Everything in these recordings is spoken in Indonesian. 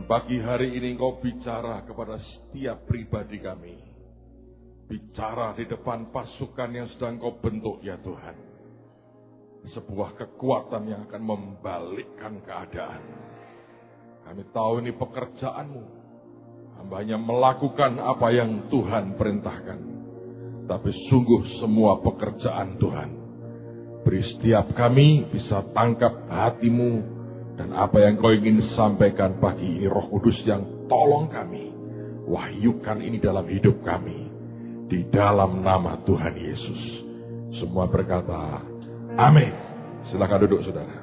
pagi hari ini Engkau bicara kepada setiap pribadi kami. Bicara di depan pasukan yang sedang Kau bentuk ya Tuhan. Sebuah kekuatan yang akan membalikkan keadaan. Kami tahu ini pekerjaan-Mu. Hamba hanya melakukan apa yang Tuhan perintahkan. Tapi sungguh semua pekerjaan Tuhan. Beri setiap kami bisa tangkap hati-Mu. Dan apa yang Kau ingin sampaikan pagi ini, Roh Kudus yang tolong kami. Wahyukan ini dalam hidup kami. Di dalam nama Tuhan Yesus. Semua berkata, amin. Silakan duduk saudara.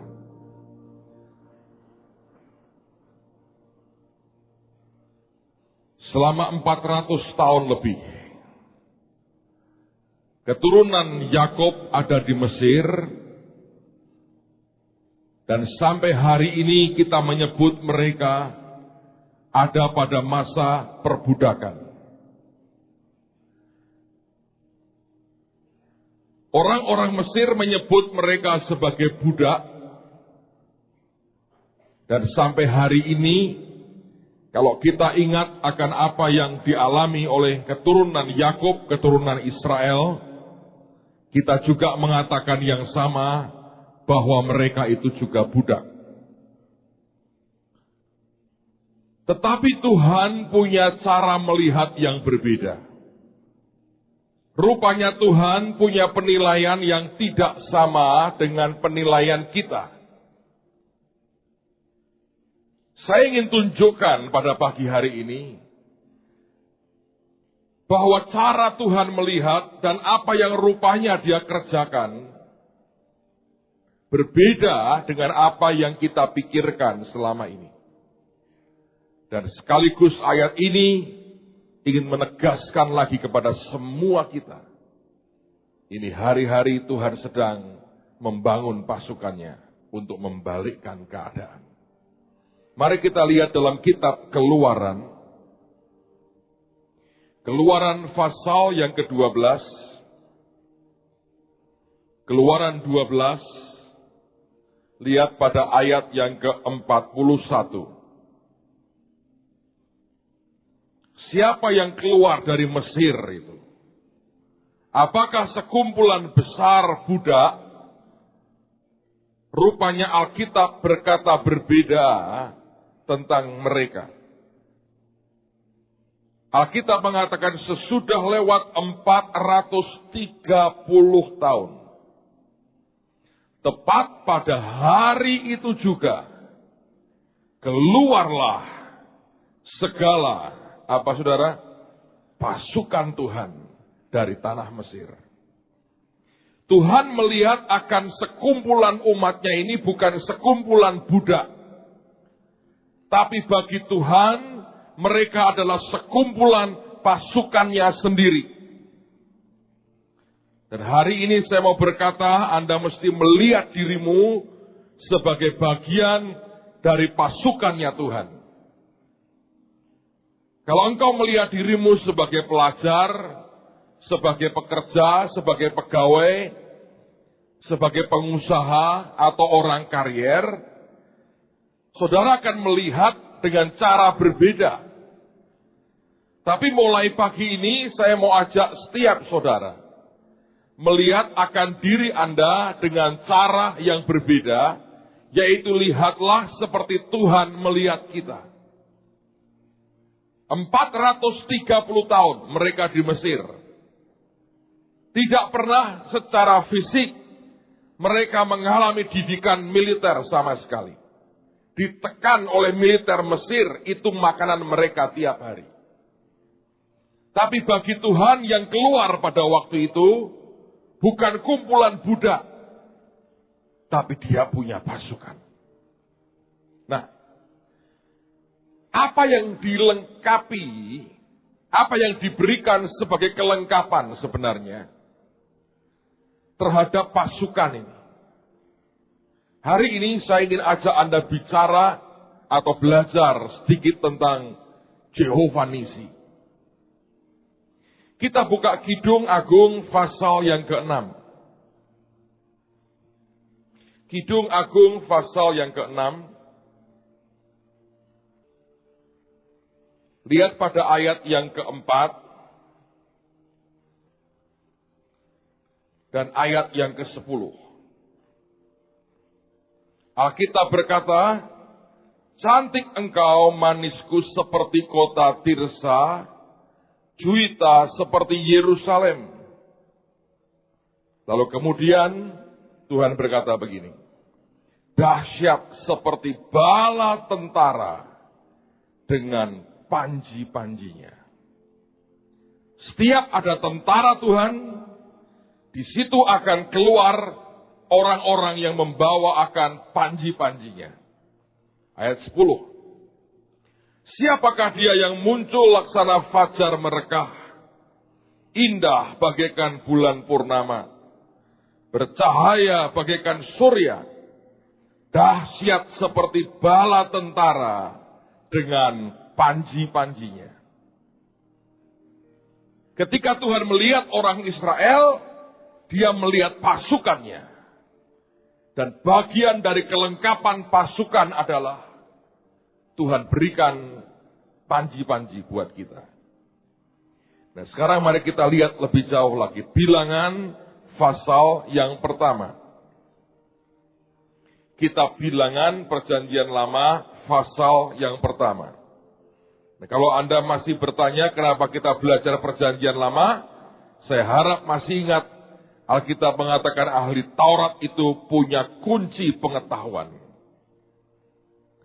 Selama 400 tahun lebih, keturunan Yakub ada di Mesir. Dan sampai hari ini kita menyebut mereka ada pada masa perbudakan. Orang-orang Mesir menyebut mereka sebagai budak. Dan sampai hari ini, kalau kita ingat akan apa yang dialami oleh keturunan Yakub, keturunan Israel, kita juga mengatakan yang sama, bahwa mereka itu juga budak. Tetapi Tuhan punya cara melihat yang berbeda. Rupanya Tuhan punya penilaian yang tidak sama dengan penilaian kita. Saya ingin tunjukkan pada pagi hari ini, bahwa cara Tuhan melihat dan apa yang rupanya Dia kerjakan, berbeda dengan apa yang kita pikirkan selama ini. Dan sekaligus ayat ini ingin menegaskan lagi kepada semua kita. Ini hari-hari Tuhan sedang membangun pasukannya untuk membalikkan keadaan. Mari kita lihat dalam kitab Keluaran. Keluaran pasal yang ke-12. Keluaran 12. Lihat pada ayat yang ke-41. Siapa yang keluar dari Mesir itu? Apakah sekumpulan besar budak? Rupanya Alkitab berkata berbeda tentang mereka. Alkitab mengatakan sesudah lewat 430 tahun. Tepat pada hari itu juga, keluarlah segala, apa saudara? Pasukan Tuhan dari tanah Mesir. Tuhan melihat akan sekumpulan umatnya ini bukan sekumpulan budak. Tapi bagi Tuhan, mereka adalah sekumpulan pasukannya sendiri. Dan hari ini saya mau berkata, Anda mesti melihat dirimu sebagai bagian dari pasukannya Tuhan. Kalau engkau melihat dirimu sebagai pelajar, sebagai pekerja, sebagai pegawai, sebagai pengusaha atau orang karier, saudara akan melihat dengan cara berbeda. Tapi mulai pagi ini saya mau ajak setiap saudara melihat akan diri Anda dengan cara yang berbeda, yaitu lihatlah seperti Tuhan melihat kita. 430 tahun mereka di Mesir. Tidak pernah secara fisik mereka mengalami didikan militer sama sekali. Ditekan oleh militer Mesir, itu makanan mereka tiap hari. Tapi bagi Tuhan yang keluar pada waktu itu, bukan kumpulan budak, tapi dia punya pasukan. Nah, apa yang dilengkapi, apa yang diberikan sebagai kelengkapan sebenarnya terhadap pasukan ini. Hari ini saya ingin ajak Anda bicara atau belajar sedikit tentang Jehovah Nisi. Kita buka Kidung Agung pasal yang ke-6. Kidung Agung pasal yang ke-6. Lihat pada ayat yang keempat dan ayat yang ke-10. Alkitab berkata, cantik engkau manisku seperti kota Tirsa, Juwita seperti Yerusalem. Lalu kemudian Tuhan berkata begini, dahsyat seperti bala tentara dengan panji-panjinya. Setiap ada tentara Tuhan, di situ akan keluar orang-orang yang membawa akan panji-panjinya. Ayat 10. Siapakah dia yang muncul laksana fajar merekah, indah bagaikan bulan purnama, bercahaya bagaikan surya, dahsyat seperti bala tentara dengan panji-panjinya. Ketika Tuhan melihat orang Israel, dia melihat pasukannya. Dan bagian dari kelengkapan pasukan adalah Tuhan berikan panji-panji buat kita. Nah, sekarang mari kita lihat lebih jauh lagi. Bilangan pasal yang pertama. Kitab Bilangan Perjanjian Lama pasal yang pertama. Nah, kalau Anda masih bertanya kenapa kita belajar Perjanjian Lama, saya harap masih ingat Alkitab mengatakan ahli Taurat itu punya kunci pengetahuan.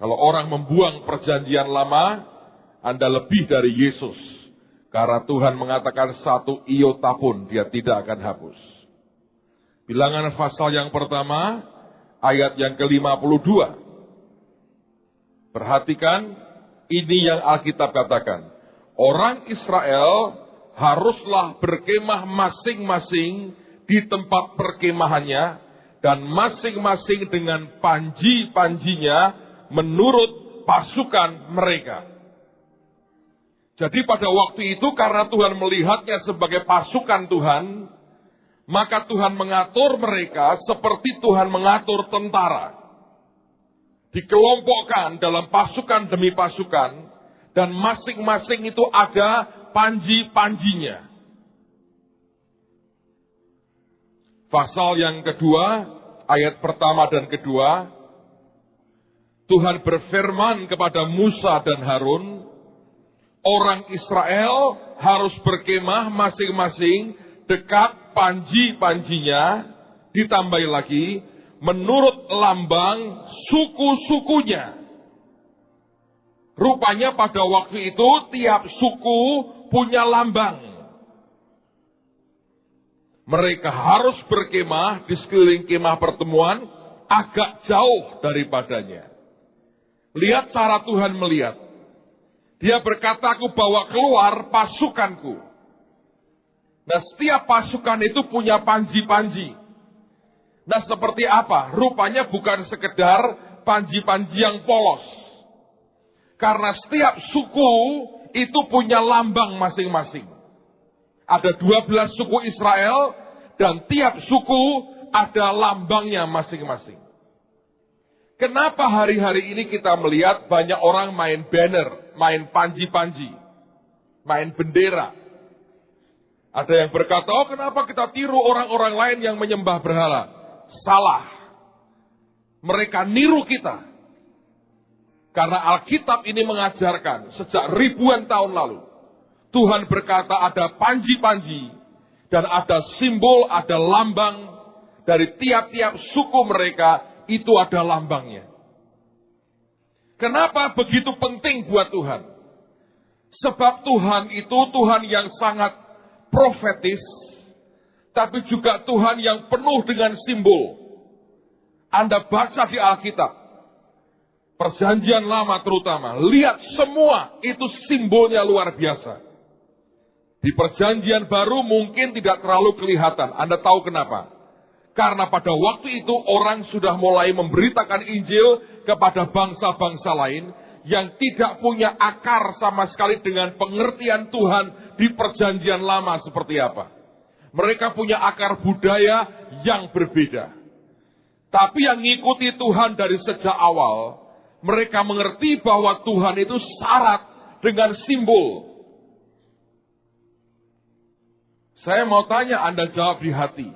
Kalau orang membuang Perjanjian Lama, Anda lebih dari Yesus. Karena Tuhan mengatakan satu iota pun dia tidak akan hapus. Bilangan pasal yang pertama, ayat yang ke-52. Perhatikan. Ini yang Alkitab katakan. Orang Israel haruslah berkemah masing-masing di tempat perkemahannya dan masing-masing dengan panji-panjinya menurut pasukan mereka. Jadi pada waktu itu karena Tuhan melihatnya sebagai pasukan Tuhan, maka Tuhan mengatur mereka seperti Tuhan mengatur tentara. Dikelompokkan dalam pasukan demi pasukan, dan masing-masing itu ada panji-panjinya. Pasal yang kedua, ayat pertama dan kedua, Tuhan berfirman kepada Musa dan Harun, orang Israel harus berkemah masing-masing dekat panji-panjinya, ditambah lagi, menurut lambang suku-sukunya. Rupanya pada waktu itu tiap suku punya lambang. Mereka harus berkemah di sekeliling kemah pertemuan agak jauh daripadanya. Lihat cara Tuhan melihat. Dia berkata, aku bawa keluar pasukanku. Nah, setiap pasukan itu punya panji-panji. Nah, seperti apa? Rupanya bukan sekedar panji-panji yang polos. Karena setiap suku itu punya lambang masing-masing. Ada 12 suku Israel dan tiap suku ada lambangnya masing-masing. Kenapa hari-hari ini kita melihat banyak orang main banner, main panji-panji, main bendera? Ada yang berkata, oh kenapa kita tiru orang-orang lain yang menyembah berhala? Salah. Mereka niru kita. Karena Alkitab ini mengajarkan sejak ribuan tahun lalu. Tuhan berkata ada panji-panji. Dan ada simbol, ada lambang. Dari tiap-tiap suku mereka, itu ada lambangnya. Kenapa begitu penting buat Tuhan? Sebab Tuhan itu Tuhan yang sangat profetis. Tapi juga Tuhan yang penuh dengan simbol. Anda baca di Alkitab. Perjanjian Lama terutama. Lihat semua itu simbolnya luar biasa. Di Perjanjian Baru mungkin tidak terlalu kelihatan. Anda tahu kenapa? Karena pada waktu itu orang sudah mulai memberitakan Injil kepada bangsa-bangsa lain. Yang tidak punya akar sama sekali dengan pengertian Tuhan di Perjanjian Lama seperti apa. Mereka punya akar budaya yang berbeda. Tapi yang ngikuti Tuhan dari sejak awal, mereka mengerti bahwa Tuhan itu syarat dengan simbol. Saya mau tanya, Anda jawab di hati.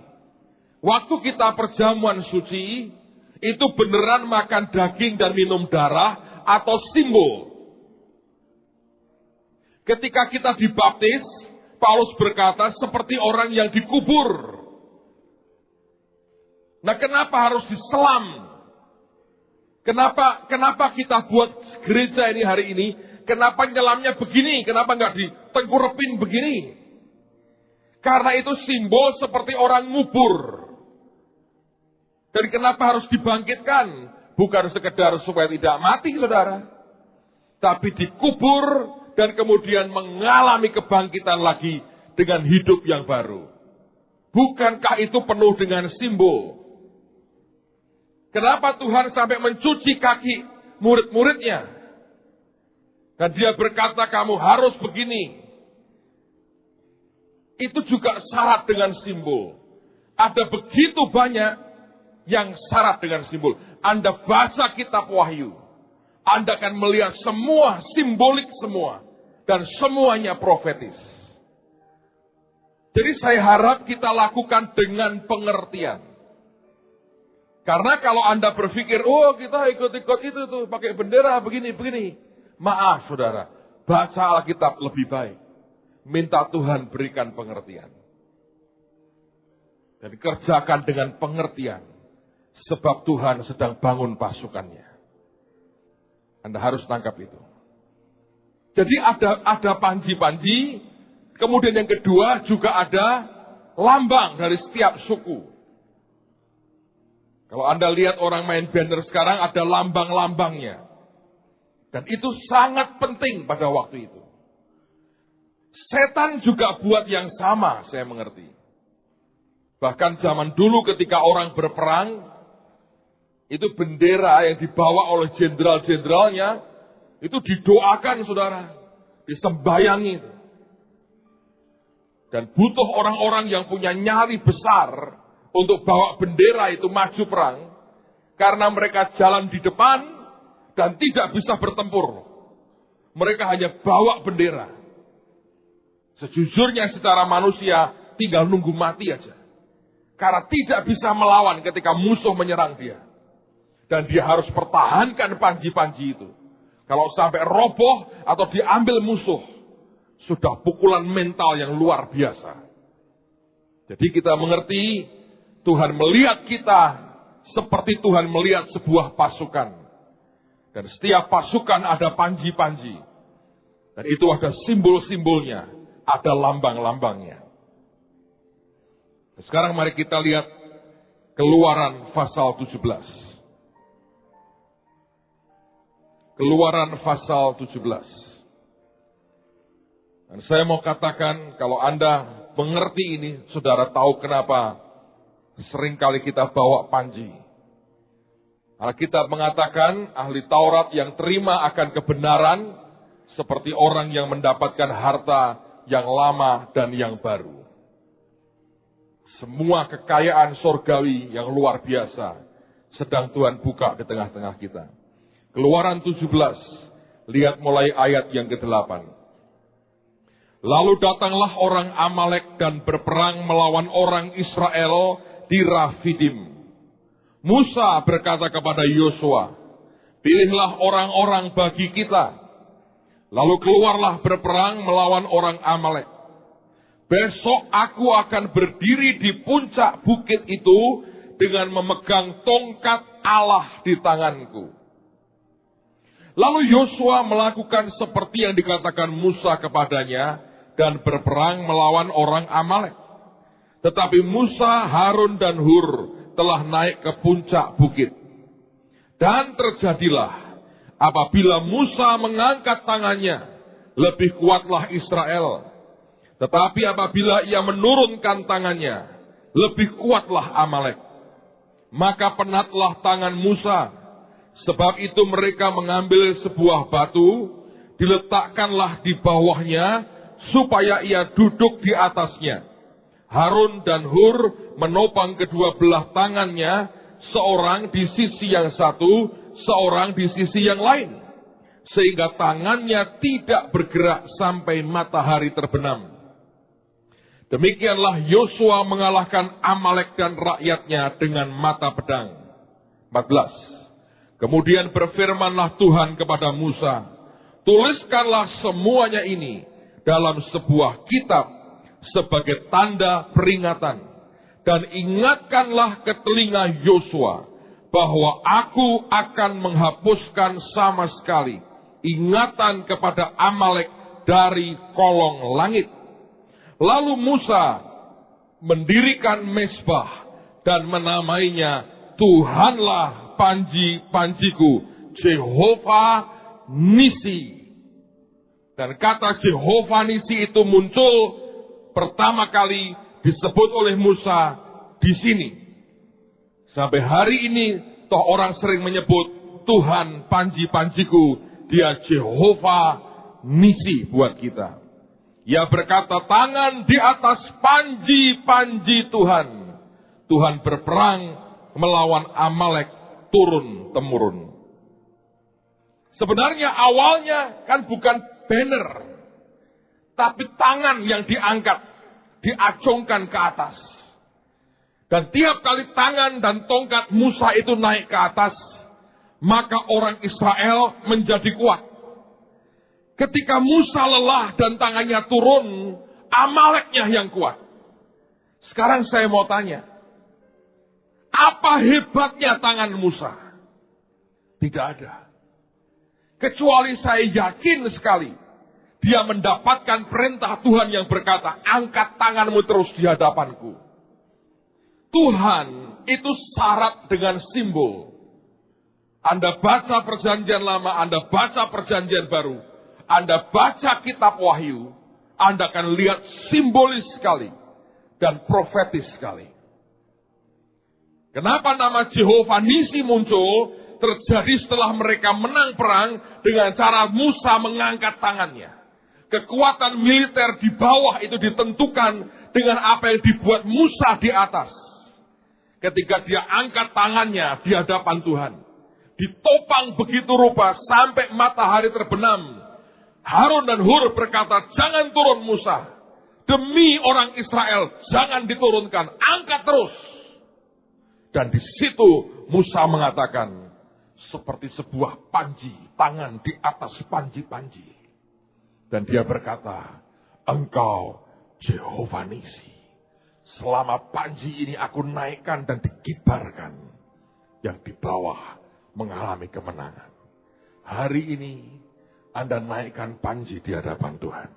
Waktu kita perjamuan suci, itu beneran makan daging dan minum darah atau simbol? Ketika kita dibaptis, Paulus berkata seperti orang yang dikubur. Nah, kenapa harus diselam? Kenapa kita buat gereja ini hari ini? Kenapa nyelamnya begini? Kenapa nggak ditengkurepin begini? Karena itu simbol seperti orang ngubur. Dan kenapa harus dibangkitkan? Bukan sekedar supaya tidak mati, saudara. Tapi dikubur dan kemudian mengalami kebangkitan lagi dengan hidup yang baru. Bukankah itu penuh dengan simbol? Kenapa Tuhan sampai mencuci kaki murid-muridnya? Dan dia berkata, kamu harus begini. Itu juga syarat dengan simbol. Ada begitu banyak yang syarat dengan simbol. Anda baca kitab Wahyu, Anda akan melihat semua simbolik semua. Dan semuanya profetis. Jadi saya harap kita lakukan dengan pengertian. Karena kalau Anda berpikir, oh kita ikut-ikut itu tuh, pakai bendera begini-begini. Maaf saudara, baca Alkitab lebih baik. Minta Tuhan berikan pengertian. Dan kerjakan dengan pengertian. Sebab Tuhan sedang bangun pasukannya. Anda harus tangkap itu. Jadi ada panji-panji. Kemudian yang kedua juga ada lambang dari setiap suku. Kalau Anda lihat orang main banner sekarang ada lambang-lambangnya. Dan itu sangat penting pada waktu itu. Setan juga buat yang sama, saya mengerti. Bahkan zaman dulu ketika orang berperang, itu bendera yang dibawa oleh jenderal-jenderalnya, itu didoakan saudara, disembayangi. Dan butuh orang-orang yang punya nyali besar untuk bawa bendera itu maju perang. Karena mereka jalan di depan dan tidak bisa bertempur. Mereka hanya bawa bendera. Sejujurnya secara manusia tinggal nunggu mati aja. Karena tidak bisa melawan ketika musuh menyerang dia. Dan dia harus pertahankan panji-panji itu. Kalau sampai roboh atau diambil musuh, sudah pukulan mental yang luar biasa. Jadi kita mengerti, Tuhan melihat kita seperti Tuhan melihat sebuah pasukan. Dan setiap pasukan ada panji-panji. Dan itu ada simbol-simbolnya, ada lambang-lambangnya. Sekarang mari kita lihat Keluaran pasal 17. Keluaran pasal 17. Dan saya mau katakan, kalau Anda mengerti ini, saudara tahu kenapa seringkali kita bawa panji. Alkitab mengatakan, ahli Taurat yang terima akan kebenaran, seperti orang yang mendapatkan harta yang lama dan yang baru. Semua kekayaan surgawi yang luar biasa, sedang Tuhan buka di tengah-tengah kita. Keluaran 17, lihat mulai ayat yang ke-8. Lalu datanglah orang Amalek dan berperang melawan orang Israel di Rafidim. Musa berkata kepada Yosua, pilihlah orang-orang bagi kita. Lalu keluarlah berperang melawan orang Amalek. Besok aku akan berdiri di puncak bukit itu dengan memegang tongkat Allah di tanganku. Lalu Yosua melakukan seperti yang dikatakan Musa kepadanya dan berperang melawan orang Amalek. Tetapi Musa, Harun dan Hur telah naik ke puncak bukit. Dan terjadilah apabila Musa mengangkat tangannya, lebih kuatlah Israel. Tetapi apabila ia menurunkan tangannya, lebih kuatlah Amalek. Maka penatlah tangan Musa. Sebab itu mereka mengambil sebuah batu, diletakkanlah di bawahnya, supaya ia duduk di atasnya. Harun dan Hur menopang kedua belah tangannya, seorang di sisi yang satu, seorang di sisi yang lain. sehingga tangannya tidak bergerak sampai matahari terbenam. Demikianlah Yosua mengalahkan Amalek dan rakyatnya dengan mata pedang. 14. Kemudian berfirmanlah Tuhan kepada Musa, tuliskanlah semuanya ini dalam sebuah kitab sebagai tanda peringatan, dan ingatkanlah ke telinga Yosua bahwa aku akan menghapuskan sama sekali ingatan kepada Amalek dari kolong langit. Lalu Musa mendirikan mezbah dan menamainya Tuhanlah panji-panjiku, Jehovah Nisi. Dan kata Jehovah Nisi itu muncul pertama kali disebut oleh Musa di sini. Sampai hari ini toh orang sering menyebut Tuhan panji-panjiku, dia Jehovah Nisi buat kita. Ia berkata, tangan di atas panji-panji Tuhan. Tuhan berperang melawan Amalek turun-temurun. Sebenarnya awalnya kan bukan banner, tapi tangan yang diangkat, diacungkan ke atas. Dan tiap kali tangan dan tongkat Musa itu naik ke atas, maka orang Israel menjadi kuat. Ketika Musa lelah dan tangannya turun, Amaleknya yang kuat. Sekarang saya mau tanya, apa hebatnya tangan Musa? Tidak ada. Kecuali saya yakin sekali, dia mendapatkan perintah Tuhan yang berkata, angkat tanganmu terus di hadapanku. Tuhan itu syarat dengan simbol. Anda baca perjanjian lama, Anda baca perjanjian baru, Anda baca kitab Wahyu, Anda akan lihat simbolis sekali dan profetis sekali. Kenapa nama Jehovah Nisi muncul? Terjadi setelah mereka menang perang dengan cara Musa mengangkat tangannya. Kekuatan militer di bawah itu ditentukan dengan apa yang dibuat Musa di atas. Ketika dia angkat tangannya di hadapan Tuhan, ditopang begitu rupa sampai matahari terbenam. Harun dan Hur berkata, jangan turun Musa. Demi orang Israel, jangan diturunkan, angkat terus. Dan di situ Musa mengatakan, seperti sebuah panji, tangan di atas panji-panji. Dan dia berkata, engkau Jehovah Nisi. Selama panji ini aku naikkan dan dikibarkan, yang di bawah mengalami kemenangan. Hari ini Anda naikkan panji di hadapan Tuhan.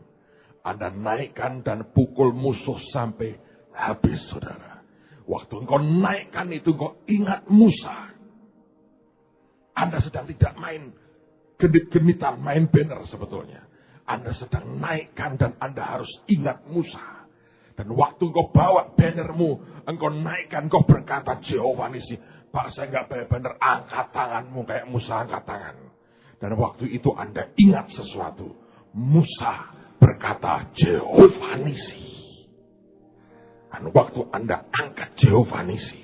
Anda naikkan dan pukul musuh sampai habis, saudara. Waktu engkau naikkan itu, engkau ingat Musa. Anda sedang tidak main genit-genitan, main banner sebetulnya. Anda sedang naikkan dan Anda harus ingat Musa. Dan waktu engkau bawa bannermu, engkau naikkan, engkau berkata, Jehovah Nisi. Pak, saya nggak bayar banner, angkat tanganmu kayak Musa angkat tangan. Dan waktu itu Anda ingat sesuatu. Musa berkata, Jehovah Nisi. Dan waktu Anda angkat Jehovah Nisi,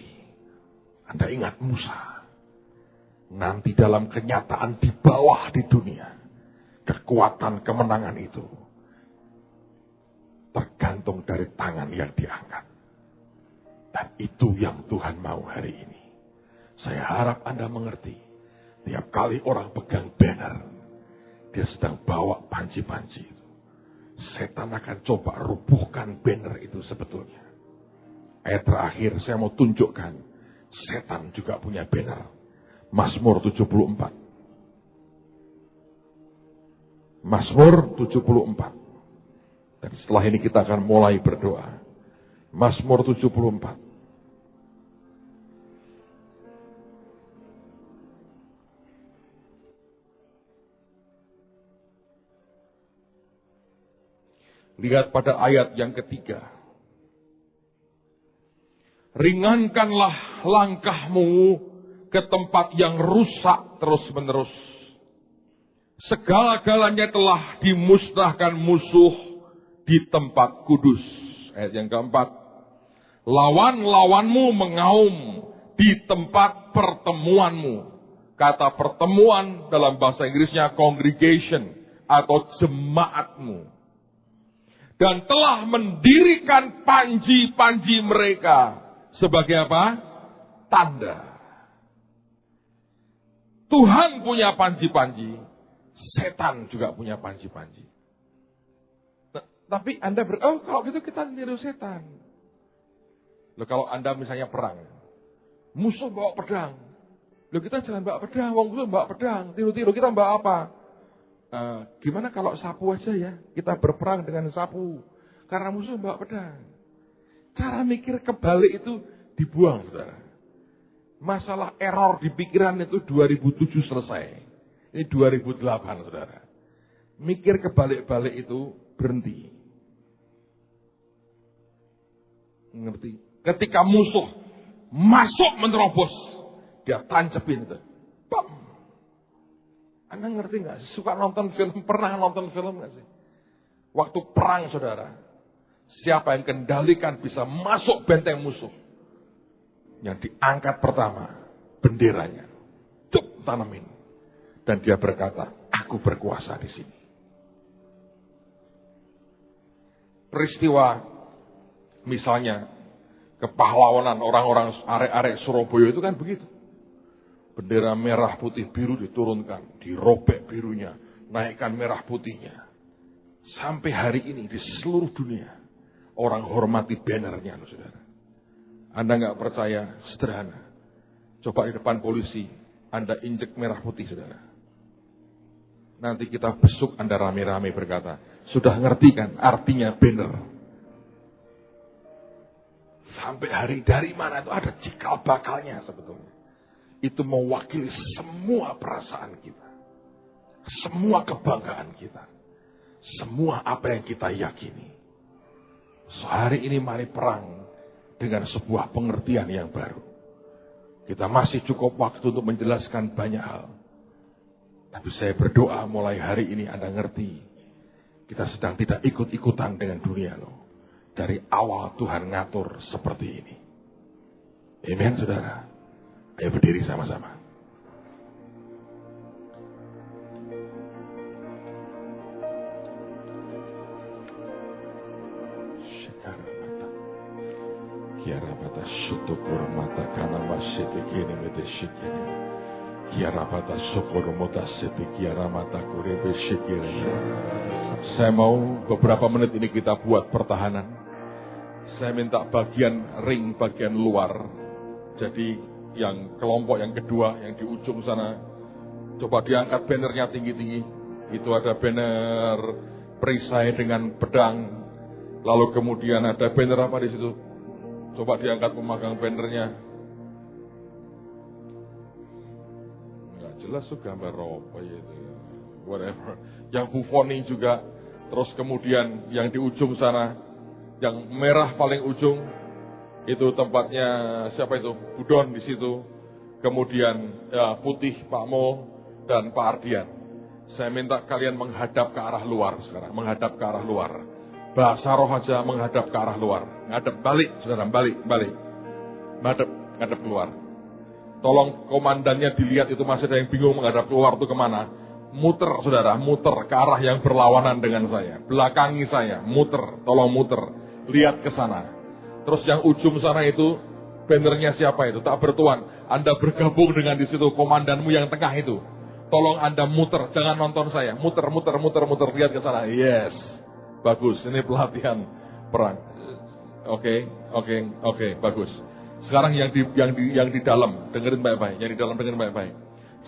Anda ingat Musa. Nanti dalam kenyataan di bawah di dunia, kekuatan kemenangan itu tergantung dari tangan yang diangkat. Dan itu yang Tuhan mau hari ini. Saya harap Anda mengerti. Tiap kali orang pegang banner, dia sedang bawa panji-panji itu. Setan akan coba rubuhkan banner itu sebetulnya. Ayat terakhir saya mau tunjukkan. Setan juga punya banner. Mazmur 74. Mazmur 74. Dan setelah ini kita akan mulai berdoa. Mazmur 74. Lihat pada ayat yang ketiga. Ringankanlah langkahmu ke tempat yang rusak terus-menerus. Segala-galanya telah dimusnahkan musuh di tempat kudus. Ayat yang keempat. Lawan-lawanmu mengaum di tempat pertemuanmu. Kata pertemuan dalam bahasa Inggrisnya congregation atau jemaatmu. Dan telah mendirikan panji-panji mereka sebagai apa? Tanda. Tuhan punya panji-panji, setan juga punya panji-panji. Tapi Anda kalau gitu kita niru setan. Loh, kalau Anda misalnya perang, musuh bawa pedang. Loh, kita jangan bawa pedang, wong musuh bawa pedang, tiru-tiru kita bawa apa? Gimana kalau sapu aja ya? Kita berperang dengan sapu. Karena musuh bawa pedang. Cara mikir kebalik itu dibuang, saudara. Masalah error di pikiran itu 2007 selesai. Ini 2008, saudara. Mikir kebalik-balik itu berhenti. Ngerti? Ketika musuh masuk menerobos, dia tancepin itu. Bam! Anda ngerti nggak sih? Suka nonton film? Pernah nonton film nggak sih? Waktu perang, saudara, siapa yang kendalikan bisa masuk benteng musuh? Yang diangkat pertama, benderanya. Cuk, tanamin. Dan dia berkata, aku berkuasa di sini. Peristiwa, misalnya, kepahlawanan orang-orang arek-arek Surabaya itu kan begitu. Bendera merah putih biru diturunkan, dirobek birunya, naikkan merah putihnya. Sampai hari ini di seluruh dunia, orang hormati bannernya, saudara. Anda nggak percaya, sederhana. Coba di depan polisi, Anda injek merah putih, saudara. Nanti kita besuk Anda rame-rame berkata, sudah ngerti kan artinya banner? Sampai hari dari mana itu ada cikal bakalnya sebetulnya. Itu mewakili semua perasaan kita. Semua kebanggaan kita. Semua apa yang kita yakini. Sehari ini mari perang dengan sebuah pengertian yang baru. Kita masih cukup waktu untuk menjelaskan banyak hal. Tapi saya berdoa mulai hari ini Anda ngerti. Kita sedang tidak ikut-ikutan dengan dunia loh. Dari awal Tuhan ngatur seperti ini. Amen, saudara. Ayo berdiri sama-sama. Kiara bata syukur mata kana masete kene mete shikene. Kiara bata syukur mata sete kiara mata kurebe shikene. Saya mau beberapa menit ini kita buat pertahanan. Saya minta bagian ring bagian luar. Jadi yang kelompok yang kedua yang di ujung sana, coba diangkat bannernya tinggi-tinggi. Itu ada banner perisai dengan pedang. Lalu kemudian ada banner apa di situ? Coba diangkat pemegang bannernya. Nggak jelas tuh gambar apa ya itu. Whatever. Yang Buffoni juga. Terus kemudian yang di ujung sana, yang merah paling ujung, itu tempatnya siapa itu? Budon di situ. Kemudian ya, putih Pak Mo dan Pak Ardian. Saya minta kalian menghadap ke arah luar sekarang. Menghadap ke arah luar. Bahasa roh aja menghadap ke arah luar. Ngadep balik, saudara, balik. Ngadep keluar. Tolong komandannya dilihat itu masih ada yang bingung menghadap keluar itu kemana. Muter, saudara, muter ke arah yang berlawanan dengan saya. Belakangi saya, muter, tolong muter. Lihat ke sana. Terus yang ujung sana itu, bannernya siapa itu? Tak bertuan. Anda bergabung dengan di situ komandanmu yang tengah itu. Tolong Anda muter, jangan nonton saya. Muter, lihat ke sana. Yes. Bagus, ini pelatihan perang. Oke, bagus. Sekarang yang di dalam, dengerin baik-baik. Yang di dalam dengerin baik-baik.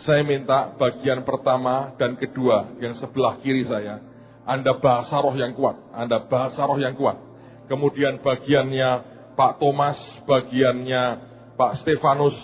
Saya minta bagian pertama dan kedua yang sebelah kiri saya. Anda bahasa roh yang kuat. Kemudian bagiannya Pak Thomas, bagiannya Pak Stefanus,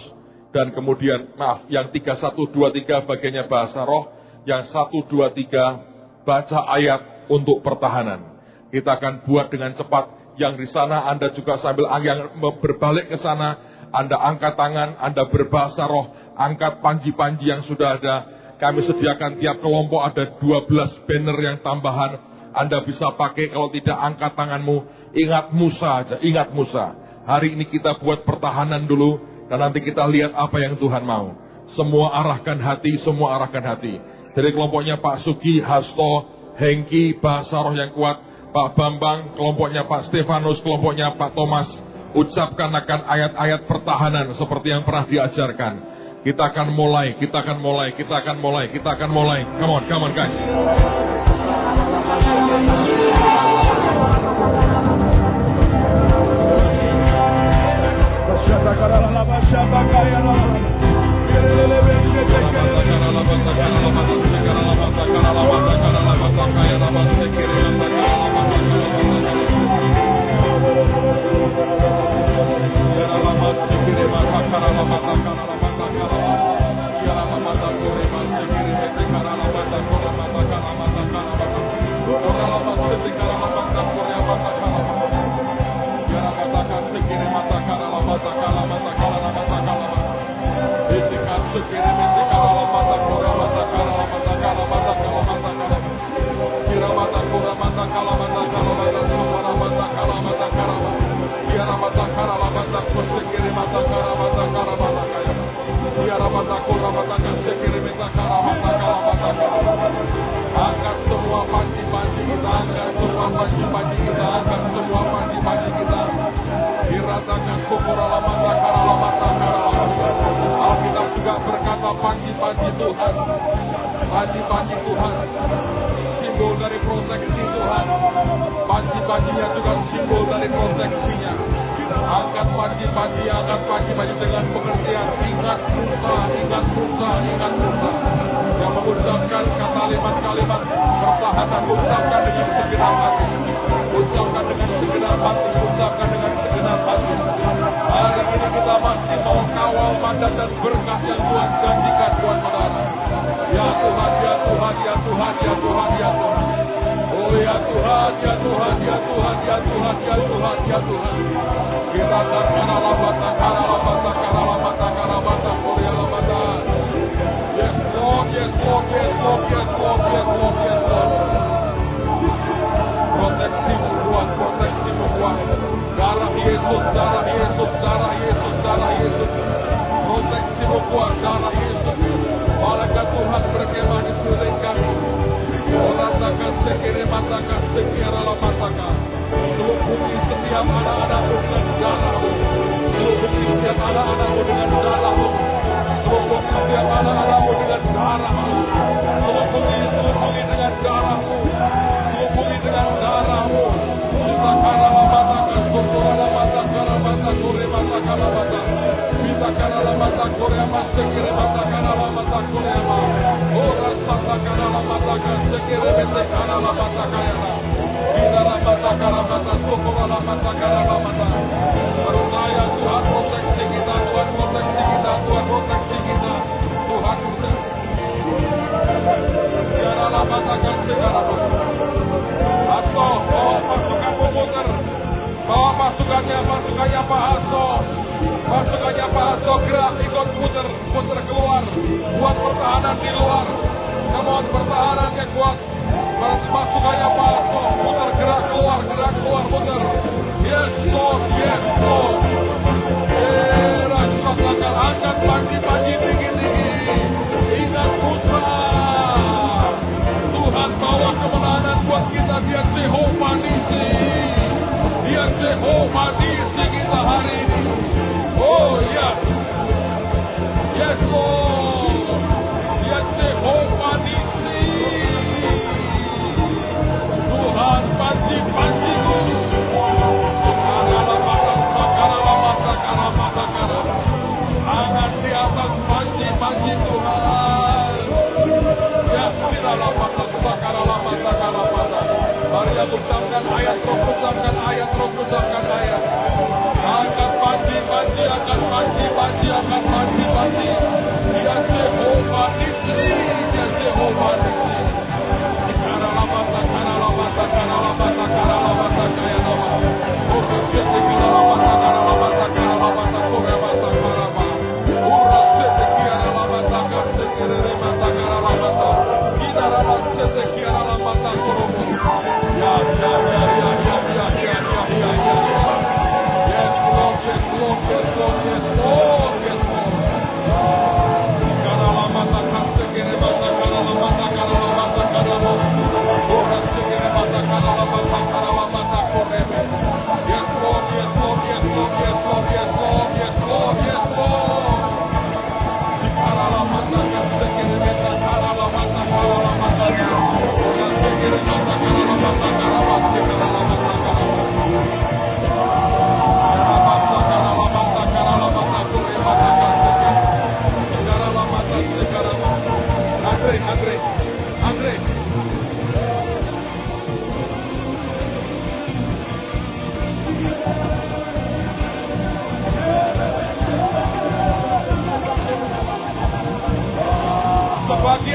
dan kemudian yang 3123 bagiannya bahasa roh, yang 123 baca ayat untuk pertahanan. Kita akan buat dengan cepat. Yang di sana Anda juga sambil yang berbalik ke sana, Anda angkat tangan, Anda berbahasa roh, angkat panji-panji yang sudah ada. Kami sediakan tiap kelompok ada 12 banner yang tambahan. Anda bisa pakai, kalau tidak angkat tanganmu. Ingat Musa aja, ingat Musa. Hari ini kita buat pertahanan dulu, dan nanti kita lihat apa yang Tuhan mau. Semua arahkan hati, semua arahkan hati. Dari kelompoknya Pak Sugi, Hasto, Hengki, Bahasa Roh yang Kuat, Pak Bambang, kelompoknya Pak Stefanus, kelompoknya Pak Thomas. Ucapkan akan ayat-ayat pertahanan seperti yang pernah diajarkan. Kita akan mulai, kita akan mulai, kita akan mulai, kita akan mulai. Come on guys. Angkat semua panci-panci kita, angkat semua panci-panci kita, angkat semua panci-panci kita. Diratakan Alkitab juga berkata panci-panci Tuhan, panci-panci Tuhan, simbol dari proteksi Tuhan. Panci-pancinya juga simbol dari proteksinya. Angkat panci-panci, angkat panci-panci dengan pengertian ingat Musa, ingat Musa, ingat Musa. Yang mengucapkan kalimat-kalimat pertahanan, ucapkan dengan segenap hati, ucapkan dengan segenap hati, ucapkan dengan segenap hati. Hari ini kita masih mau kawal mandat dan berkat yang Tuhan janjikan buat saudara. Ya Tuhan, ya Tuhan, ya Tuhan, ya Tuhan, ya Tuhan. Oh ya Tuhan, ya Tuhan, ya Tuhan, ya Tuhan, ya Tuhan, ya Tuhan. Kita akan alabata, karalabata, karalabata, karalabata, karalabata. Yes Lord, yes Lord, yes Lord, yes Lord, yes Lord, yes Lord. Proteksimu Tuhan, proteksimu Tuhan. Darah Yesus, darah Yesus, darah Yesus, darah Yesus. Proteksimu Tuhan, darah Yesus. Malaikat Tuhan berkemah di sekeliling kami. Rasakan sekiri matakan, sekira matakan. Seluruh bumi setiap anak-anakmu dengan darahmu. Seluruh bumi setiap anak-anakmu dengan darahmu. Seluruh bumi setiap anak-anakmu dengan darahmu. Seluruh bumi dengan darahmu. Seluruh bumi dengan darahmu. Kita karala matakan, kurala mata, karala mata, kure mata, karala mata. Kita karala mata, kure mata, sekira mata, karala mata, kure mata. Oh rasa karala mata, sekira mata, karala mata, karala. Karala mata, kurala mata, karala mata. Percaya Tuhan proteksi kita, Tuhan proteksi kita, Tuhan proteksi kita. Tuhan proteksi. Karala mata, sekira mata. Atau bawa pasukan pemutar, bawa pasukannya Pak Hasto, pasukannya Pak Hasto gerak ikut putar keluar, buat pertahanan di luar, namun pertahanan yang kuat, pasukannya Pak Hasto putar gerak keluar, putar, yes Lord, yes Lord, rasakan angkat panci-panci tinggi-tinggi, ingat Musa. Tuhan bawa kemenangan buat kita, dia Jehovah Nisi. Dia Jehovah Nisi kita hari ini. Oh ya. Yes Lord. Dia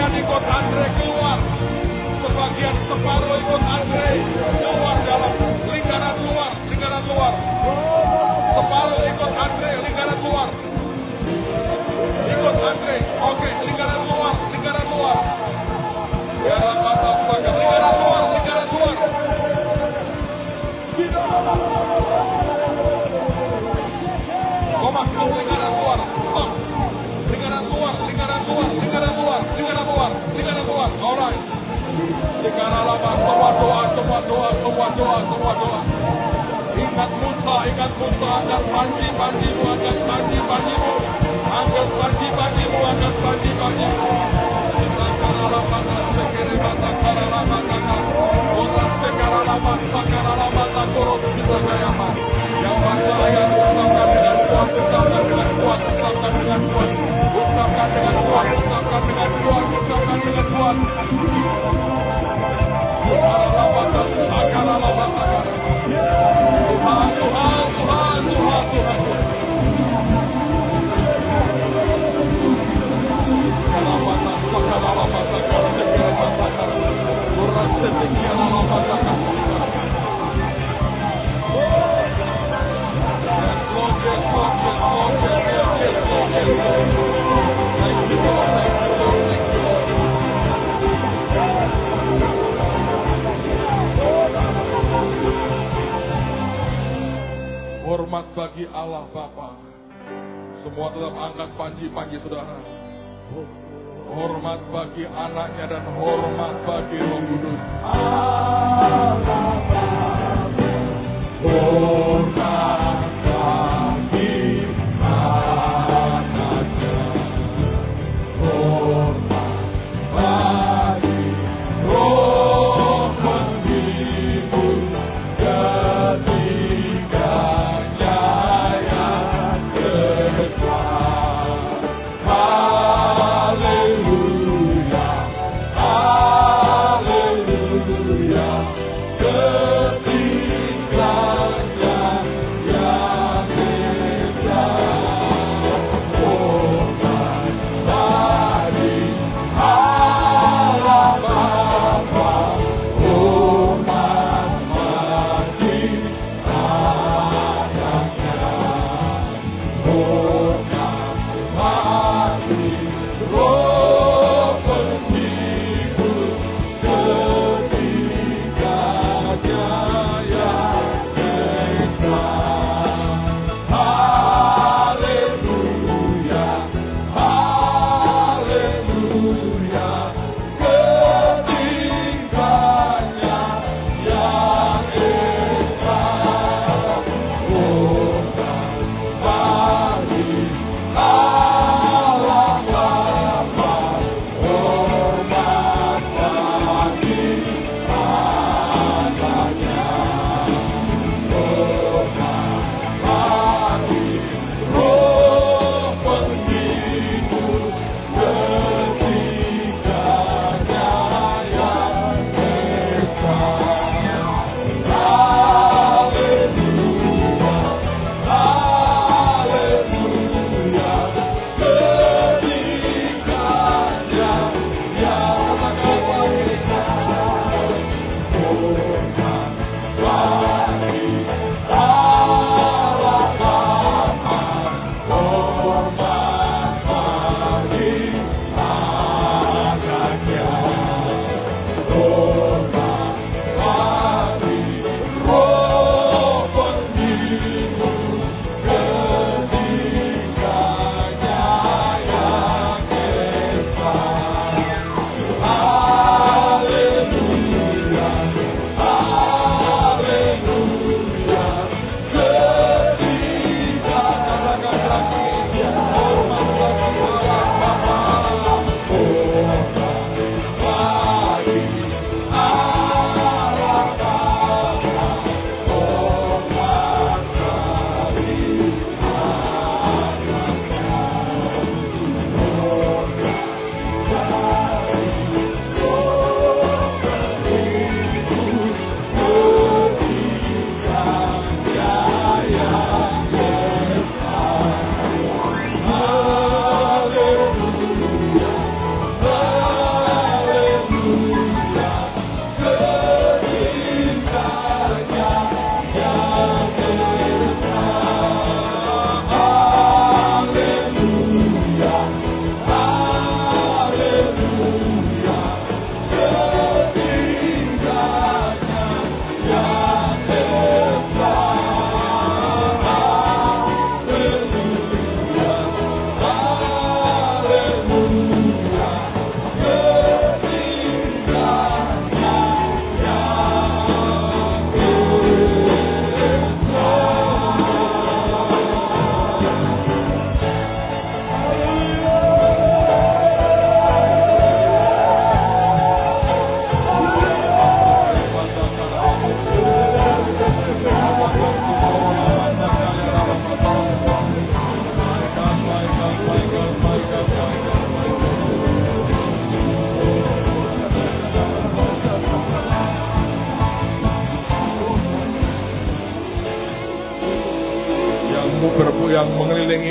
Sebagian ikut Andre keluar. Sebagian separuh ikut Andre keluar dalam lingkaran luar. Separuh ikut Andre, lingkaran luar. Ikut Andre, oke, lingkaran luar. Dalam mata sebagian lingkaran luar. Masuk lingkaran luar. Stop. Lingkaran luar. Alright. Lingkaran lama, semua doa. Ingat Musa, angkat panji-panjimu. Angkat panji-panjimu. Yang percaya ucapkan dengan kuat, ucapkan dengan kuat. Hormat bagi Allah Bapa. Semua tetap angkat panji-panji saudara. Hormat bagi anaknya dan hormat bagi Roh Kudus. Allah Bapa. Hormat bagi anaknya. Hormat bagi Roh Penghibur ketika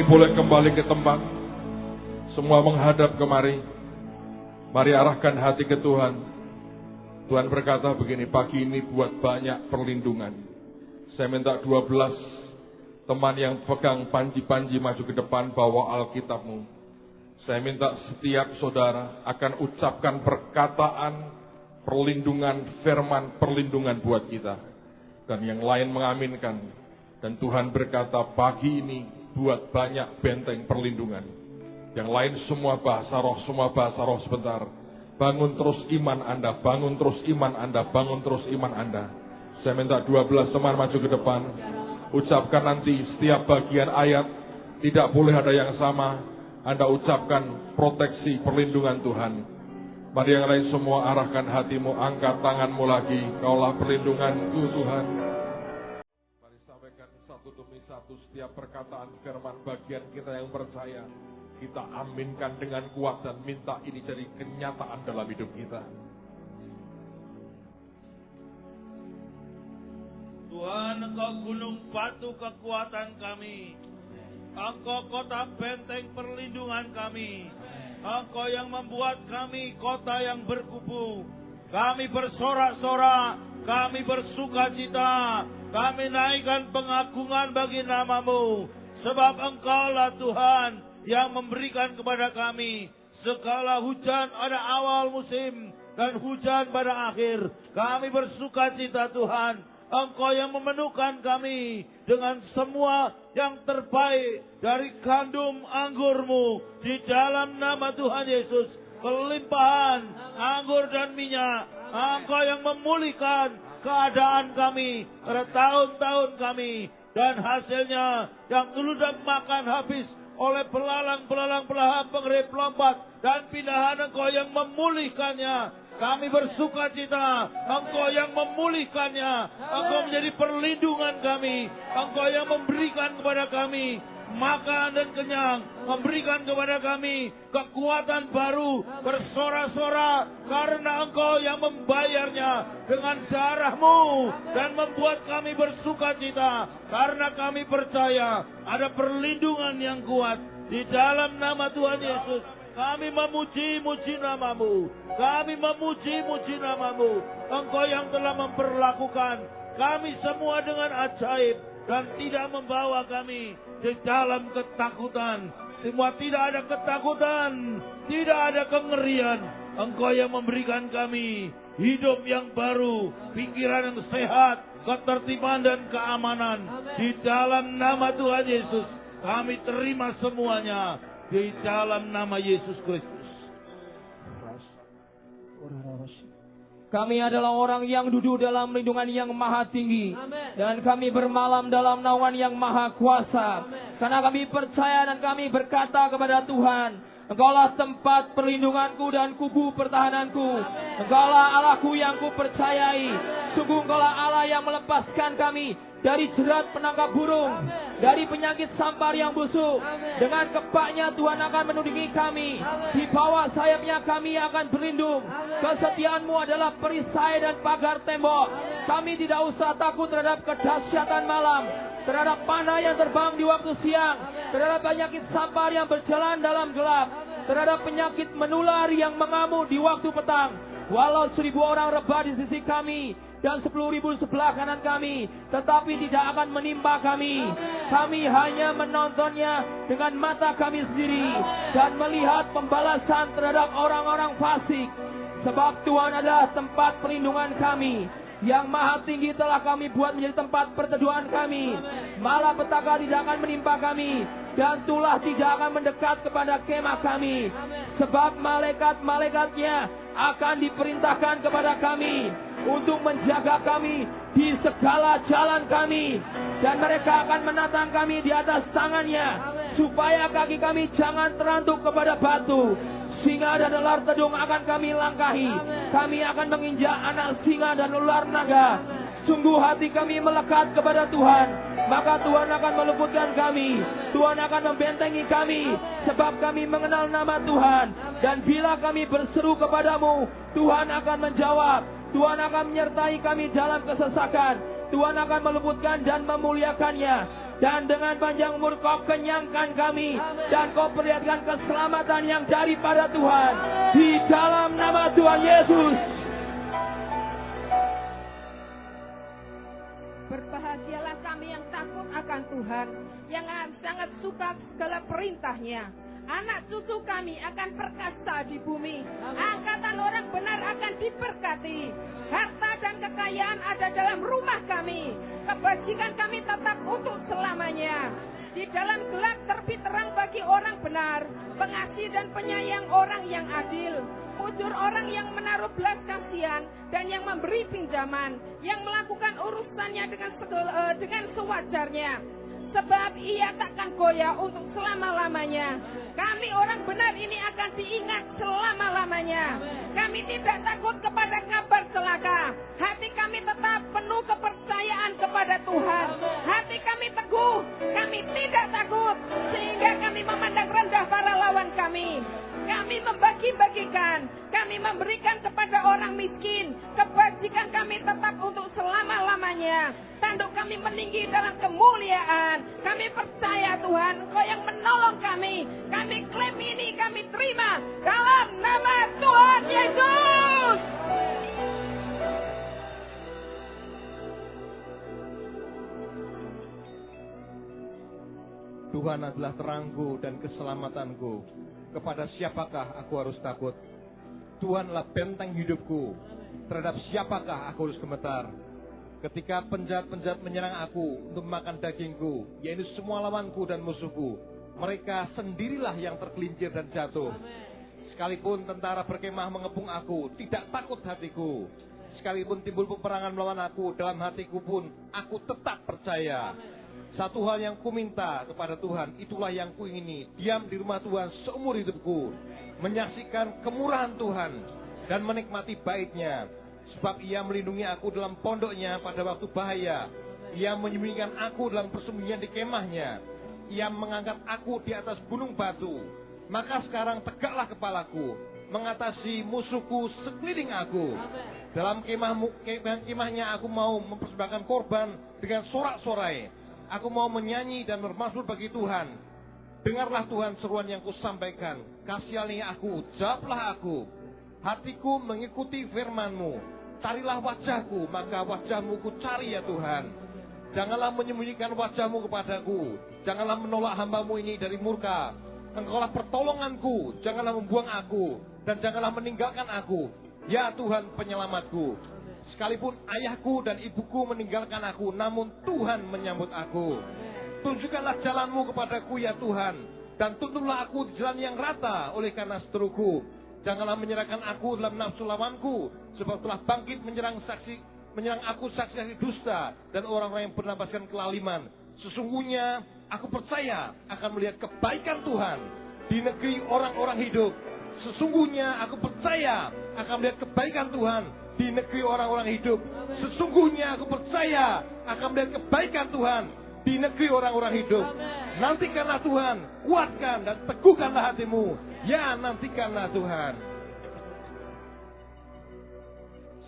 boleh kembali ke tempat. Semua menghadap kemari. Mari arahkan hati ke Tuhan. Tuhan berkata begini, pagi ini buat banyak perlindungan. Saya minta 12 teman yang pegang panji-panji maju ke depan, bawa Alkitabmu. Saya minta setiap saudara akan ucapkan perkataan perlindungan, firman perlindungan buat kita. Dan yang lain mengaminkan. Dan Tuhan berkata pagi ini buat banyak benteng perlindungan. Yang lain semua bahasa roh sebentar. Bangun terus iman Anda, bangun terus iman Anda, bangun terus iman Anda. Saya minta 12 teman maju ke depan. Ucapkan nanti setiap bagian ayat, tidak boleh ada yang sama. Anda ucapkan proteksi perlindungan Tuhan. Mari yang lain semua arahkan hatimu, angkat tanganmu lagi. Kaulah perlindunganku Tuhan. Mari sampaikan satu demi satu setiap perkataan firman bagian kita yang percaya. Kita aminkan dengan kuat dan minta ini jadi kenyataan dalam hidup kita. Tuhan, Engkau gunung batu kekuatan kami. Engkau kota benteng perlindungan kami. Engkau yang membuat kami kota yang berkubu. Kami bersorak-sorak, kami bersukacita, kami naikkan pengagungan bagi nama-Mu. Sebab Engkaulah Tuhan yang memberikan kepada kami segala hujan pada awal musim dan hujan pada akhir. Kami bersukacita Tuhan, Engkau yang memenuhkan kami dengan semua yang terbaik dari gandum anggur-Mu. Di dalam nama Tuhan Yesus, kelimpahan anggur dan minyak. Engkau yang memulihkan keadaan kami pada tahun-tahun kami. Dan hasilnya yang dulu makan habis oleh belalang-belalang pelahap pengerit lompat dan pindahan, Engkau yang memulihkannya. Kami bersukacita, Engkau yang memulihkannya. Engkau menjadi perlindungan kami. Engkau yang memberikan kepada kami makan dan kenyang, memberikan kepada kami kekuatan baru, bersorak-sorak karena Engkau yang membayarnya dengan darah-Mu dan membuat kami bersukacita karena kami percaya ada perlindungan yang kuat di dalam nama Tuhan Yesus. Kami memuji-muji nama-Mu, kami memuji-muji nama-Mu. Engkau yang telah memperlakukan kami semua dengan ajaib dan tidak membawa kami di dalam ketakutan. Semua tidak ada ketakutan, tidak ada kengerian. Engkau yang memberikan kami hidup yang baru, pikiran yang sehat, ketertiban dan keamanan. Di dalam nama Tuhan Yesus, kami terima semuanya di dalam nama Yesus Kristus. Kami adalah orang yang duduk dalam lindungan yang maha tinggi. Amen. Dan kami bermalam dalam naungan yang maha kuasa. Amen. Karena kami percaya dan kami berkata kepada Tuhan, Engkaulah tempat perlindunganku dan kubu pertahananku. Amen. Engkaulah Allahku yang kupercayai. Sungguh Engkaulah Allah yang melepaskan kami dari jerat penangkap burung. Amen. Dari penyakit sampar yang busuk. Amen. Dengan kepaknya Tuhan akan menudingi kami. Amen. Di bawah sayapnya kami akan berlindung. Amen. Kesetiaan-Mu adalah perisai dan pagar tembok. Amen. Kami tidak usah takut terhadap kedahsyatan malam, terhadap panah yang terbang di waktu siang. Amen. Terhadap penyakit sampar yang berjalan dalam gelap. Amen. Terhadap penyakit menular yang mengamuk di waktu petang. Walau 1000 orang rebah di sisi kami dan 10.000 sebelah kanan kami, tetapi tidak akan menimpa kami. Kami hanya menontonnya dengan mata kami sendiri dan melihat pembalasan terhadap orang-orang fasik. Sebab Tuhan adalah tempat perlindungan kami. Yang maha tinggi telah kami buat menjadi tempat perteduhan kami. Malapetaka tidak akan menimpa kami, dan tulah tidak akan mendekat kepada kemah kami. Sebab malaikat-malaikatnya akan diperintahkan kepada kami untuk menjaga kami di segala jalan kami. Dan mereka akan menatang kami di atas tangannya, supaya kaki kami jangan terantuk kepada batu. Singa dan ular tedung akan kami langkahi. Kami akan menginjak anak singa dan ular naga. Sungguh hati kami melekat kepada Tuhan, maka Tuhan akan meluputkan kami. Tuhan akan membentengi kami, sebab kami mengenal nama Tuhan. Dan bila kami berseru kepadamu, Tuhan akan menjawab. Tuhan akan menyertai kami dalam kesesakan. Tuhan akan meluputkan dan memuliakannya. Dan dengan panjang umur Kau kenyangkan kami. Dan Kau perlihatkan keselamatan yang daripada Tuhan. Di dalam nama Tuhan Yesus. Berbahagialah kami yang takut akan Tuhan, yang sangat suka segala perintah-Nya. Anak cucu kami akan perkasa di bumi. Angkatan orang benar akan diberkati. Harta dan kekayaan ada dalam rumah kami. Kebajikan kami tetap untuk selamanya. Di dalam gelap terbit terang bagi orang benar. Pengasih dan penyayang orang yang adil. Mujur orang yang menaruh belas kasihan dan yang memberi pinjaman. Yang melakukan urusannya dengan sewajarnya. Sebab ia takkan goyah untuk selama-lamanya. Kami orang benar ini akan diingat selama-lamanya. Kami tidak takut kepada kabar celaka. Hati kami tetap penuh kepercayaan kepada Tuhan. Hati kami teguh, kami tidak takut. Sehingga kami memandang rendah para lawan kami. Kami membagi-bagikan, kami memberikan kepada orang miskin. Kebajikan kami tetap untuk selama-lamanya. Tanduk kami meninggi dalam kemuliaan. Kami percaya Tuhan, Engkau yang menolong kami. Kami klaim ini, kami terima dalam nama Tuhan Yesus. Tuhan adalah terangku dan keselamatanku. Kepada siapakah aku harus takut? Tuhanlah benteng hidupku. Terhadap siapakah aku harus gemetar? Ketika penjahat-penjahat menyerang aku untuk makan dagingku, yaitu semua lawanku dan musuhku, mereka sendirilah yang tergelincir dan jatuh. Sekalipun tentara berkemah mengepung aku, tidak takut hatiku. Sekalipun timbul peperangan melawan aku, dalam hatiku pun aku tetap percaya. Satu hal yang kuminta kepada Tuhan, itulah yang kuingini, diam di rumah Tuhan seumur hidupku, menyaksikan kemurahan Tuhan dan menikmati baik-Nya. Sebab Ia melindungi aku dalam pondoknya pada waktu bahaya. Ia menyembunyikan aku dalam persembunyian di kemahnya. Ia mengangkat aku di atas gunung batu. Maka sekarang tegaklah kepalaku, mengatasi musuhku sekeliling aku. Dalam kemahnya aku mau mempersembahkan korban dengan sorak-sorai. Aku mau menyanyi dan bermazmur bagi Tuhan. Dengarlah Tuhan seruan yang kusampaikan. Kasihani aku, jawablah aku. Hatiku mengikuti firman-Mu. Carilah wajah-Ku, maka wajah-Mu ku cari ya Tuhan. Janganlah menyembunyikan wajah-Mu kepadaku. Janganlah menolak hamba-Mu ini dari murka. Engkaulah pertolonganku, janganlah membuang aku. Dan janganlah meninggalkan aku. Ya Tuhan penyelamatku. Sekalipun ayahku dan ibuku meninggalkan aku, namun Tuhan menyambut aku. Tunjukkanlah jalan-Mu kepadaku ya Tuhan. Dan tuntunlah aku di jalan yang rata oleh karena seteruku. Janganlah menyerahkan aku dalam nafsu lawanku. Sebab telah bangkit menyerang aku saksi-saksi dusta. Dan orang-orang yang bernapaskan kelaliman. Sesungguhnya aku percaya akan melihat kebaikan Tuhan di negeri orang-orang hidup. Sesungguhnya aku percaya akan melihat kebaikan Tuhan di negeri orang-orang hidup. Sesungguhnya aku percaya akan melihat kebaikan Tuhan di negeri orang-orang hidup. Nantikanlah Tuhan, kuatkan dan teguhkanlah hatimu. Ya, nantikanlah Tuhan.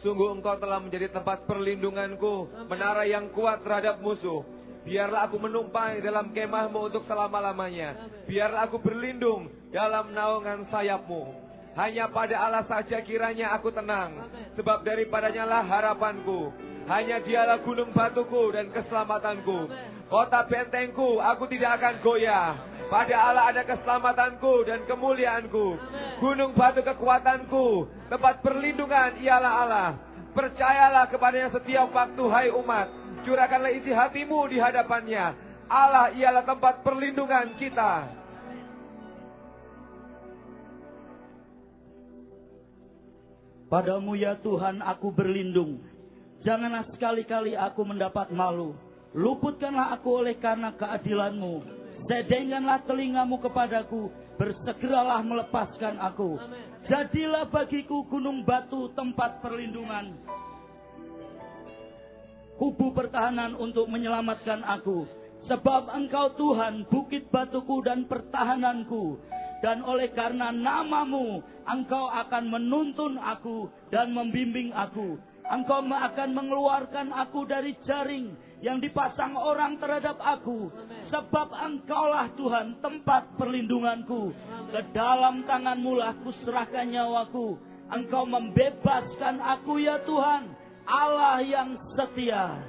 Sungguh Engkau telah menjadi tempat perlindunganku, menara yang kuat terhadap musuh. Biarlah aku menumpai dalam kemah-Mu untuk selama-lamanya. Biarlah aku berlindung dalam naungan sayap-Mu. Hanya pada Allah saja kiranya aku tenang. Sebab daripadanya lah harapanku. Hanya Dialah gunung batuku dan keselamatanku. Kota bentengku, aku tidak akan goyah. Pada Allah ada keselamatanku dan kemuliaanku. Gunung batu kekuatanku. Tempat perlindungan ialah Allah. Percayalah kepadanya setiap waktu, hai umat. Curahkanlah isi hatimu di hadapannya. Allah ialah tempat perlindungan kita. Padamu ya Tuhan aku berlindung. Janganlah sekali-kali aku mendapat malu. Luputkanlah aku oleh karena keadilan-Mu. Sedengkanlah telinga-Mu kepadaku. Bersegeralah melepaskan aku. Jadilah bagiku gunung batu tempat perlindungan. Kubu pertahanan untuk menyelamatkan aku. Sebab Engkau Tuhan bukit batuku dan pertahananku. Dan oleh karena nama-Mu, Engkau akan menuntun aku dan membimbing aku. Engkau akan mengeluarkan aku dari jaring yang dipasang orang terhadap aku. Sebab Engkaulah Tuhan tempat perlindunganku. Ke dalam tangan-Mu lah kuserahkan nyawaku. Engkau membebaskan aku ya Tuhan, Allah yang setia.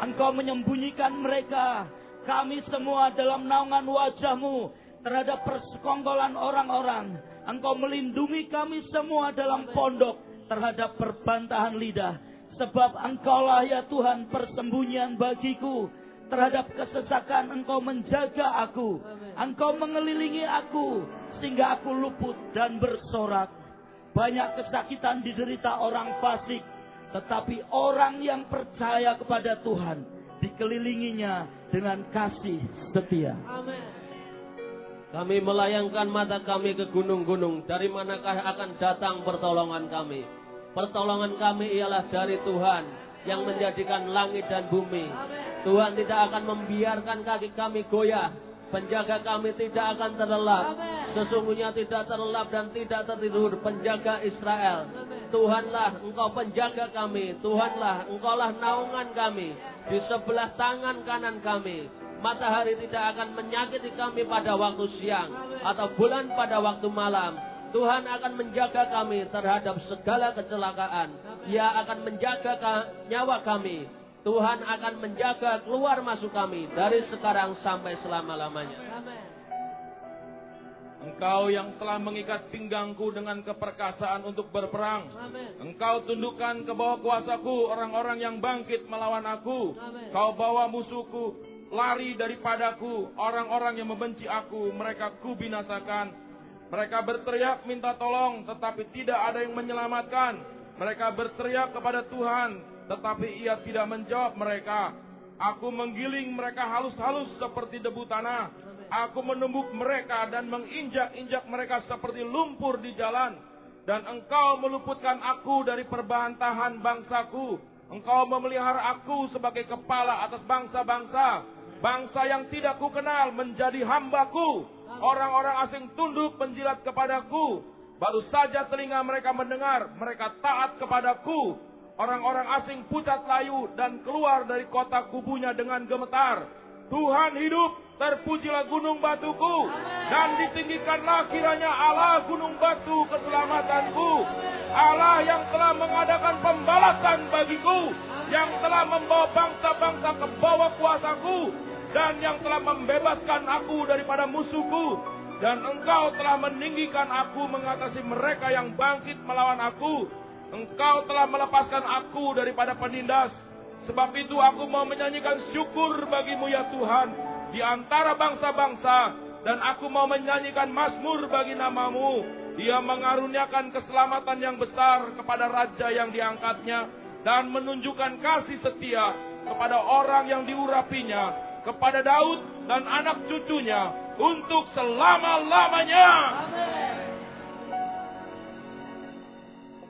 Engkau menyembunyikan mereka, kami semua dalam naungan wajah-Mu terhadap persekongkolan orang-orang. Engkau melindungi kami semua dalam pondok terhadap perbantahan lidah. Sebab Engkaulah ya Tuhan persembunyian bagiku. Terhadap kesesakan Engkau menjaga aku. Engkau mengelilingi aku sehingga aku luput dan bersorak. Banyak kesakitan diderita orang fasik, tetapi orang yang percaya kepada Tuhan dikelilinginya dengan kasih setia. Amin. Kami melayangkan mata kami ke gunung-gunung. Dari manakah akan datang pertolongan kami? Pertolongan kami ialah dari Tuhan yang menjadikan langit dan bumi. Tuhan tidak akan membiarkan kaki kami goyah. Penjaga kami tidak akan terlelap. Sesungguhnya tidak terlelap dan tidak tertidur penjaga Israel. Tuhanlah Engkau penjaga kami. Tuhanlah Engkaulah naungan kami. Di sebelah tangan kanan kami. Matahari tidak akan menyakiti kami pada waktu siang atau bulan pada waktu malam. Tuhan akan menjaga kami terhadap segala kecelakaan. Ia akan menjaga nyawa kami. Tuhan akan menjaga keluar masuk kami dari sekarang sampai selama-lamanya. Engkau yang telah mengikat pinggangku dengan keperkasaan untuk berperang. Engkau tundukkan ke bawah kuasaku orang-orang yang bangkit melawan aku. Kau bawa musuhku lari daripadaku, orang-orang yang membenci aku, mereka kubinasakan. Mereka berteriak minta tolong, tetapi tidak ada yang menyelamatkan. Mereka berteriak kepada Tuhan, tetapi Ia tidak menjawab mereka. Aku menggiling mereka halus-halus seperti debu tanah. Aku menumbuk mereka dan menginjak-injak mereka seperti lumpur di jalan. Dan Engkau meluputkan aku dari perbantahan bangsaku. Engkau memelihara aku sebagai kepala atas bangsa-bangsa. Bangsa yang tidak kukenal menjadi hambaku. Orang-orang asing tunduk menjilat kepadaku. Baru saja telinga mereka mendengar, mereka taat kepadaku. Orang-orang asing pucat layu dan keluar dari kota kubunya dengan gemetar. Tuhan hidup, terpujilah gunung batuku. Dan ditinggikanlah kiranya Allah gunung batu keselamatanku. Allah yang telah mengadakan pembalasan bagiku. Yang telah membawa bangsa-bangsa ke bawah kuasaku. Dan yang telah membebaskan aku daripada musuhku. Dan Engkau telah meninggikan aku mengatasi mereka yang bangkit melawan aku. Engkau telah melepaskan aku daripada penindas. Sebab itu aku mau menyanyikan syukur bagimu ya Tuhan di antara bangsa-bangsa. Dan aku mau menyanyikan mazmur bagi namamu. Dia mengaruniakan keselamatan yang besar kepada raja yang diangkatnya. Dan menunjukkan kasih setia kepada orang yang diurapinya. Kepada Daud dan anak cucunya untuk selama-lamanya.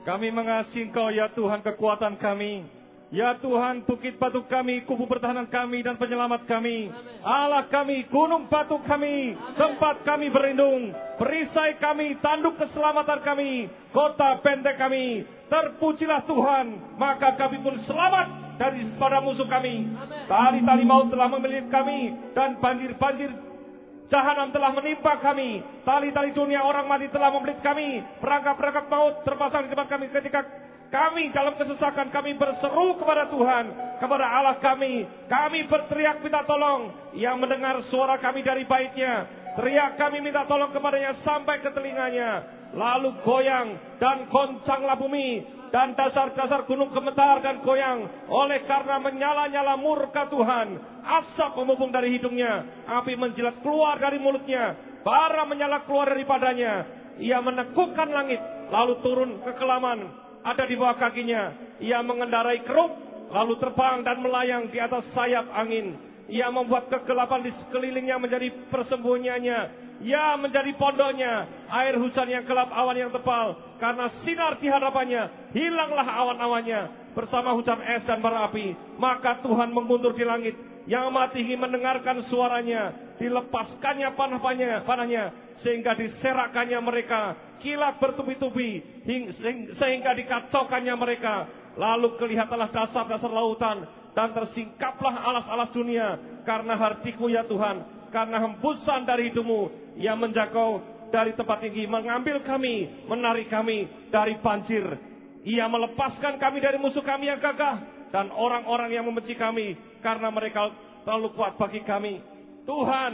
Kami mengasihi Engkau ya Tuhan kekuatan kami. Ya Tuhan bukit batu kami, kubu pertahanan kami dan penyelamat kami. Allah kami, gunung batu kami, tempat kami berlindung. Perisai kami, tanduk keselamatan kami, kota benteng kami. Terpujilah Tuhan, maka kami pun selamat daripada musuh kami. Tali-tali maut telah memelilit kami dan banjir-banjir jahanam telah menimpa kami. Tali-tali dunia orang mati telah membelit kami. Perangkap-perangkap maut terpasang di depan kami. Ketika kami dalam kesesakan, kami berseru kepada Tuhan, kepada Allah kami. Kami berteriak minta tolong. Ia mendengar suara kami dari baitnya. Teriak kami minta tolong kepadanya sampai ke telinganya. Lalu goyang dan goncanglah bumi. Dan dasar-dasar gunung gemetar dan goyang. Oleh karena menyala-nyala murka Tuhan. Asap memupung dari hidungnya. Api menjilat keluar dari mulutnya. Bara menyala keluar daripadanya. Ia menekukkan langit. Lalu turun ke kelaman. Ada di bawah kakinya. Ia mengendarai keruk. Lalu terbang dan melayang di atas sayap angin. Ia membuat kegelapan di sekelilingnya menjadi persembunyiannya. Ya menjadi pondoknya. Air hujan yang gelap, awan yang tebal. Karena sinar di hadapannya, hilanglah awan-awannya. Bersama hujan es dan bara api. Maka Tuhan menguntur di langit. Yang Maha Tinggi mendengarkan suaranya. Dilepaskannya panahnya. Sehingga diserakannya mereka. Kilat bertubi-tubi. Sehingga dikacaukannya mereka. Lalu kelihatanlah dasar-dasar lautan, dan tersingkaplah alas-alas dunia. Karena hartiku ya Tuhan, karena hembusan dari hidupmu yang menjangkau dari tempat tinggi, mengambil kami, menarik kami dari banjir. Ia melepaskan kami dari musuh kami yang gagah, dan orang-orang yang membenci kami, karena mereka terlalu kuat bagi kami. Tuhan,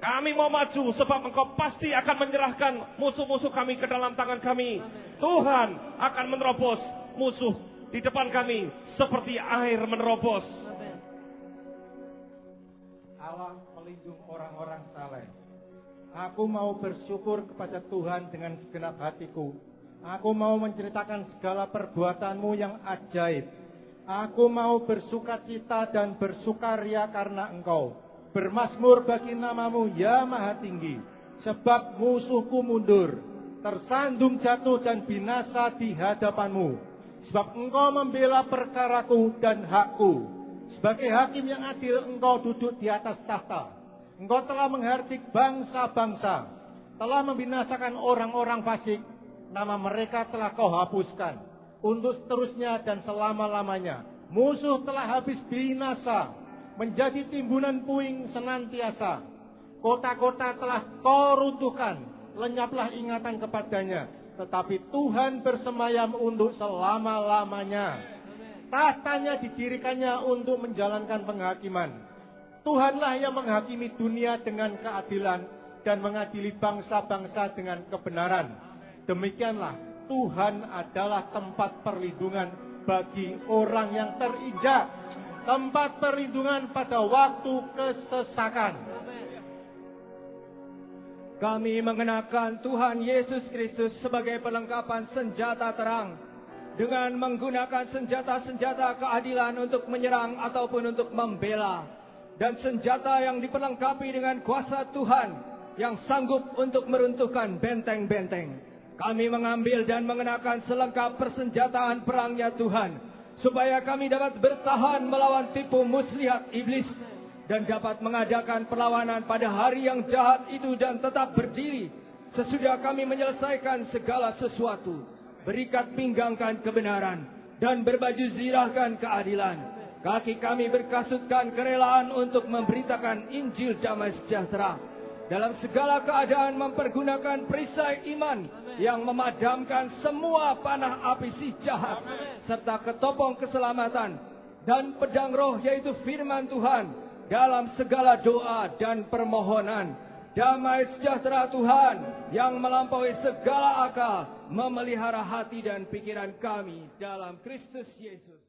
kami mau maju, sebab Engkau pasti akan menyerahkan musuh-musuh kami ke dalam tangan kami. Tuhan akan menerobos musuh di depan kami seperti air menerobos. Allah pelindung orang-orang saleh. Aku mau bersyukur kepada Tuhan dengan segenap hatiku. Aku mau menceritakan segala perbuatanmu yang ajaib. Aku mau bersukacita dan bersukaria karena Engkau. Bermazmur bagi namamu ya Maha Tinggi. Sebab musuhku mundur, tersandung jatuh dan binasa di hadapanmu. Sebab Engkau membela perkaraku dan hakku. Sebagai hakim yang adil, Engkau duduk di atas tahta. Engkau telah menghardik bangsa-bangsa, telah membinasakan orang-orang fasik. Nama mereka telah Kau hapuskan untuk seterusnya dan selama-lamanya. Musuh telah habis binasa, menjadi timbunan puing senantiasa. Kota-kota telah Kau runtuhkan, lenyaplah ingatan kepadanya. Tetapi Tuhan bersemayam untuk selama-lamanya. Tahtanya didirikannya untuk menjalankan penghakiman. Tuhanlah yang menghakimi dunia dengan keadilan dan mengadili bangsa-bangsa dengan kebenaran. Demikianlah Tuhan adalah tempat perlindungan bagi orang yang terinjak, tempat perlindungan pada waktu kesesakan. Kami mengenakan Tuhan Yesus Kristus sebagai perlengkapan senjata terang, dengan menggunakan senjata-senjata keadilan untuk menyerang ataupun untuk membela, dan senjata yang diperlengkapi dengan kuasa Tuhan yang sanggup untuk meruntuhkan benteng-benteng. Kami mengambil dan mengenakan selengkap persenjataan perangnya Tuhan, supaya kami dapat bertahan melawan tipu muslihat iblis, dan dapat mengadakan perlawanan pada hari yang jahat itu dan tetap berdiri sesudah kami menyelesaikan segala sesuatu. Berikat pinggangkan kebenaran dan berbaju zirahkan keadilan. Kaki kami berkasutkan kerelaan untuk memberitakan Injil damai sejahtera. Dalam segala keadaan mempergunakan perisai iman yang memadamkan semua panah api si jahat, serta ketopong keselamatan dan pedang roh yaitu firman Tuhan. Dalam segala doa dan permohonan, damai sejahtera Tuhan yang melampaui segala akal memelihara hati dan pikiran kami dalam Kristus Yesus.